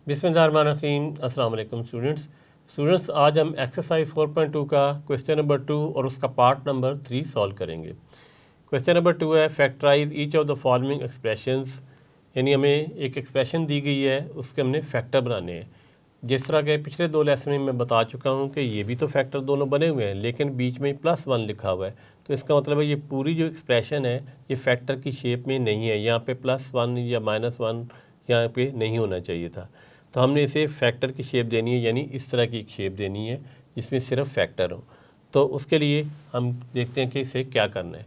बिस्मिल्लाहिर्रहमानिर्रहीम। अस्सलाम वालेकुम स्टूडेंट्स, आज हम एक्सरसाइज 4.2 का क्वेश्चन नंबर 2 और उसका पार्ट नंबर 3 सॉल्व करेंगे। क्वेश्चन नंबर 2 है factorise each of the following expressions, यानी हमें एक एक्सप्रेशन दी गई है, उसके हमने फैक्टर बनाने हैं। जिस तरह के पिछले 2 लेसन में मैं बता चुका हूँ कि ये भी तो फैक्टर दोनों बने हुए हैं, लेकिन बीच में +1 लिखा हुआ है, तो इसका मतलब है ये पूरी जो एक्सप्रेशन है ये फैक्टर की शेप में नहीं है। यहाँ पे +1 या -1 यहाँ पे नहीं होना चाहिए था, तो हमने इसे फैक्टर की शेप देनी है, यानी इस तरह की एक शेप देनी है जिसमें सिर्फ फैक्टर हो। तो उसके लिए हम देखते हैं कि इसे क्या करना है।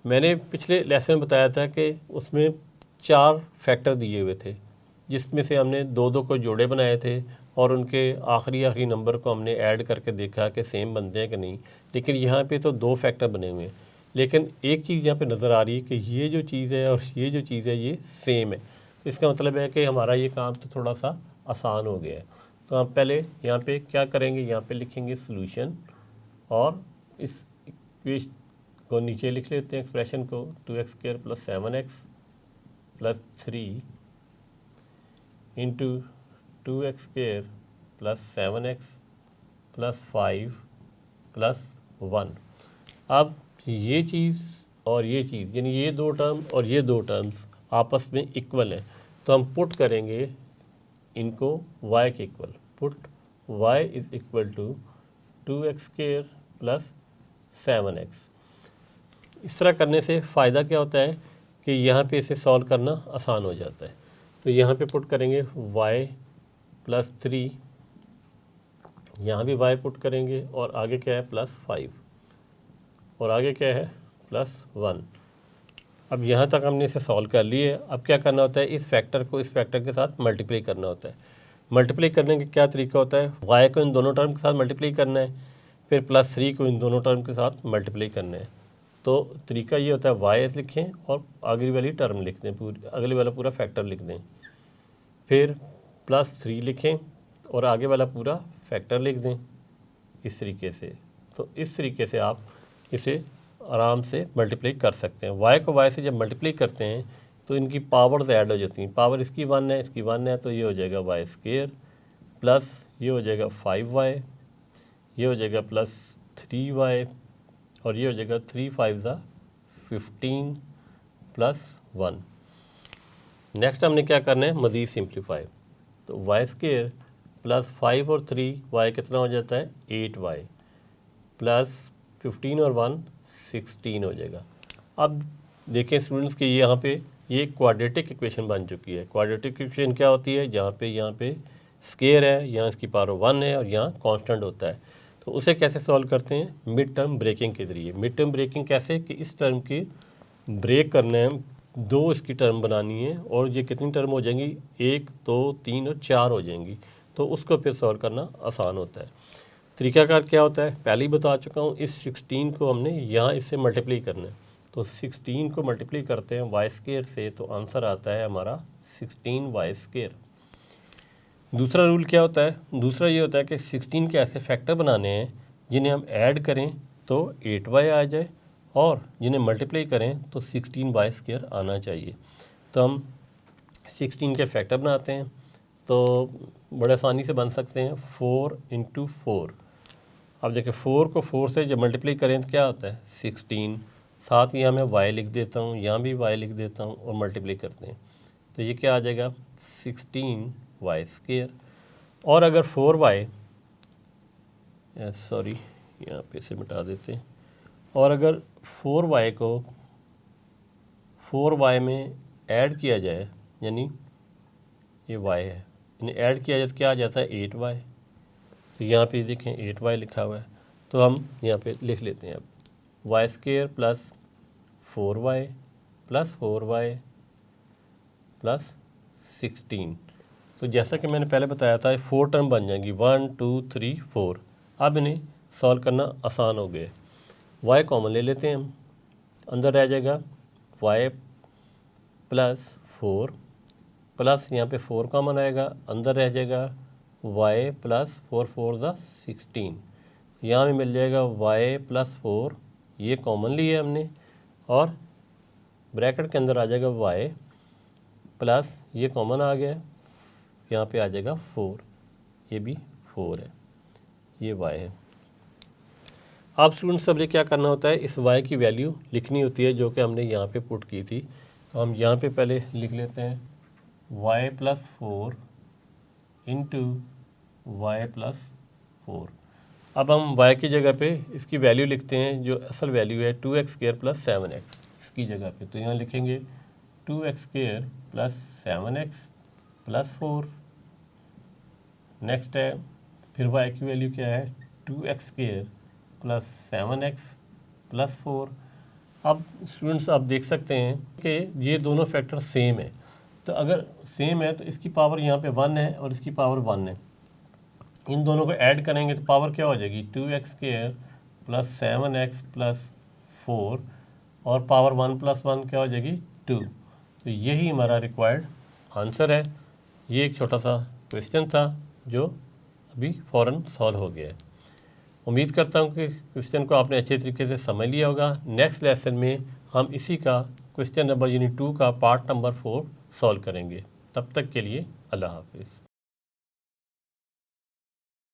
मैंने पिछले लेसन में बताया था कि उसमें 4 फैक्टर दिए हुए थे, जिसमें से हमने 2-2 को जोड़े बनाए थे और उनके आखिरी नंबर को हमने ऐड करके देखा कि सेम बनते हैं कि नहीं। लेकिन यहाँ पे तो 2 फैक्टर बने हुए हैं, लेकिन एक चीज़ यहाँ पे नज़र आ रही है कि ये जो चीज़ है और ये जो चीज़ है ये सेम है। तो इसका मतलब है कि हमारा ये काम तो थोड़ा सा आसान हो गया है। तो हम पहले यहाँ पे क्या करेंगे, यहाँ पे लिखेंगे सॉल्यूशन और इस इक्वेशन को नीचे लिख लेते हैं, एक्सप्रेशन को 2x² + 7x + 3 into 2x² + 7x + 5 + 1। अब ये चीज़ और ये चीज़, यानी ये 2 टर्म और ये 2 टर्म्स आपस में इक्वल हैं, तो हम पुट करेंगे इनको y के equal. Put y is equal to 2x² + 7x। इस तरह करने से फ़ायदा क्या होता है कि यहाँ पे इसे सॉल्व करना आसान हो जाता है। तो यहाँ पे पुट करेंगे y + 3, यहाँ भी y पुट करेंगे और आगे क्या है +5 और आगे क्या है +1। अब यहाँ तक हमने इसे सॉल्व कर लिए। अब क्या करना होता है, इस फैक्टर को इस फैक्टर के साथ मल्टीप्लाई करना होता है। मल्टीप्लाई करने का क्या तरीका होता है, y को इन दोनों टर्म के साथ मल्टीप्लाई करना है, फिर +3 को इन दोनों टर्म के साथ मल्टीप्लाई करना है। तो तरीका ये होता है y लिखें और अगली वाली टर्म लिख दें, पूरी अगले वाला पूरा फैक्टर लिख दें, फिर +3 लिखें और आगे वाला पूरा फैक्टर लिख दें इस तरीके से। तो इस तरीके से आप इसे आराम से मल्टीप्लाई कर सकते हैं। y को y से जब मल्टीप्लाई करते हैं तो इनकी पावर्स ऐड हो जाती हैं। पावर इसकी 1 है, इसकी 1 है, तो ये हो जाएगा y² प्लस ये हो जाएगा 5y, ये हो जाएगा +3y और ये हो जाएगा 3 5 15 +1। नेक्स्ट हमने क्या करना है, मज़ीद सिंप्लीफाई। तो y² + 5 और 3y कितना हो जाता है 8y प्लस 15 और 1 16 हो जाएगा। अब देखें स्टूडेंट्स कि यहाँ पे ये क्वाड्रेटिक इक्वेशन बन चुकी है। क्वाड्रेटिक इक्वेशन क्या होती है, यहाँ पे स्केयर है, यहाँ इसकी पावर 1 है और यहाँ कांस्टेंट होता है। तो उसे कैसे सॉल्व करते हैं, मिड टर्म ब्रेकिंग के जरिए। मिड टर्म ब्रेकिंग कैसे कि इस टर्म की ब्रेक करना है, 2 इसकी टर्म बनानी है और ये कितनी टर्म हो जाएंगी, 1 2 3 और 4 हो जाएंगी। तो उसको फिर सॉल्व करना आसान होता है। तरीकाकार क्या होता है पहले ही बता चुका हूँ। इस 16 को हमने यहाँ इससे मल्टीप्लाई करना है, तो 16 को मल्टीप्लाई करते हैं y² से, तो आंसर आता है हमारा 16y²। दूसरा रूल क्या होता है, दूसरा ये होता है कि 16 के ऐसे फैक्टर बनाने हैं जिन्हें हम ऐड करें तो 8y आ जाए और जिन्हें मल्टीप्लाई करें तो 16y² आना चाहिए। तो हम 16 के फैक्टर बनाते हैं, तो बड़े आसानी से बन सकते हैं 4 × 4। अब देखिए 4 को 4 से जब मल्टीप्लाई करें तो क्या होता है 16, साथ ही यहाँ मैं y लिख देता हूँ, यहाँ भी y लिख देता हूँ और मल्टीप्लाई करते हैं, तो ये क्या आ जाएगा 16y²। और अगर 4y, सॉरी यहाँ पे से मिटा देते हैं, और अगर 4y को 4y में ऐड किया जाए, यानी ये y है, इन्हें ऐड किया जाए तो क्या आ जाता है 8y। तो यहाँ पे देखें 8y लिखा हुआ है, तो हम यहाँ पे लिख लेते हैं अब y² + 4y + 4y + 16। तो जैसा कि मैंने पहले बताया था 4 टर्म बन जाएंगी 1 2 3 4। अब इन्हें सॉल्व करना आसान हो गया। y कॉमन ले लेते हैं हम, अंदर रह जाएगा y + 4 प्लस यहाँ पे 4 कॉमन आएगा, अंदर रह जाएगा y + 4 4 16। यहाँ भी मिल जाएगा y + 4, ये कॉमन लिया हमने, और ब्रैकेट के अंदर आ जाएगा y प्लस ये कॉमन आ गया, यहाँ पे आ जाएगा 4, ये भी 4 है, ये y है। अब स्टूडेंट्स सबने क्या करना होता है, इस y की वैल्यू लिखनी होती है जो कि हमने यहाँ पे पुट की थी। तो हम यहाँ पे पहले लिख लेते हैं y + 4 इंटू वाई + 4। अब हम y की जगह पे इसकी वैल्यू लिखते हैं, जो असल वैल्यू है 2x² + 7x इसकी जगह पे। तो यहाँ लिखेंगे 2x² + 7x + 4। नेक्स्ट है फिर y की वैल्यू क्या है, 2x² + 7x + 4। अब स्टूडेंट्स आप देख सकते हैं कि ये दोनों फैक्टर सेम है। तो अगर सेम है तो इसकी पावर यहाँ पे 1 है और इसकी पावर 1 है। इन दोनों को ऐड करेंगे तो पावर क्या हो जाएगी, 2x² + 7x + 4 और पावर 1 + 1 क्या हो जाएगी, 2। तो यही हमारा रिक्वायर्ड आंसर है। ये एक छोटा सा क्वेश्चन था जो अभी फ़ौरन सॉल्व हो गया है। उम्मीद करता हूँ कि क्वेश्चन को आपने अच्छे तरीके से समझ लिया होगा। नेक्स्ट लेसन में हम इसी का क्वेश्चन नंबर यूनिट 2 का पार्ट नंबर 4 सॉल्व करेंगे। तब तक के लिए अल्लाह हाफिज़।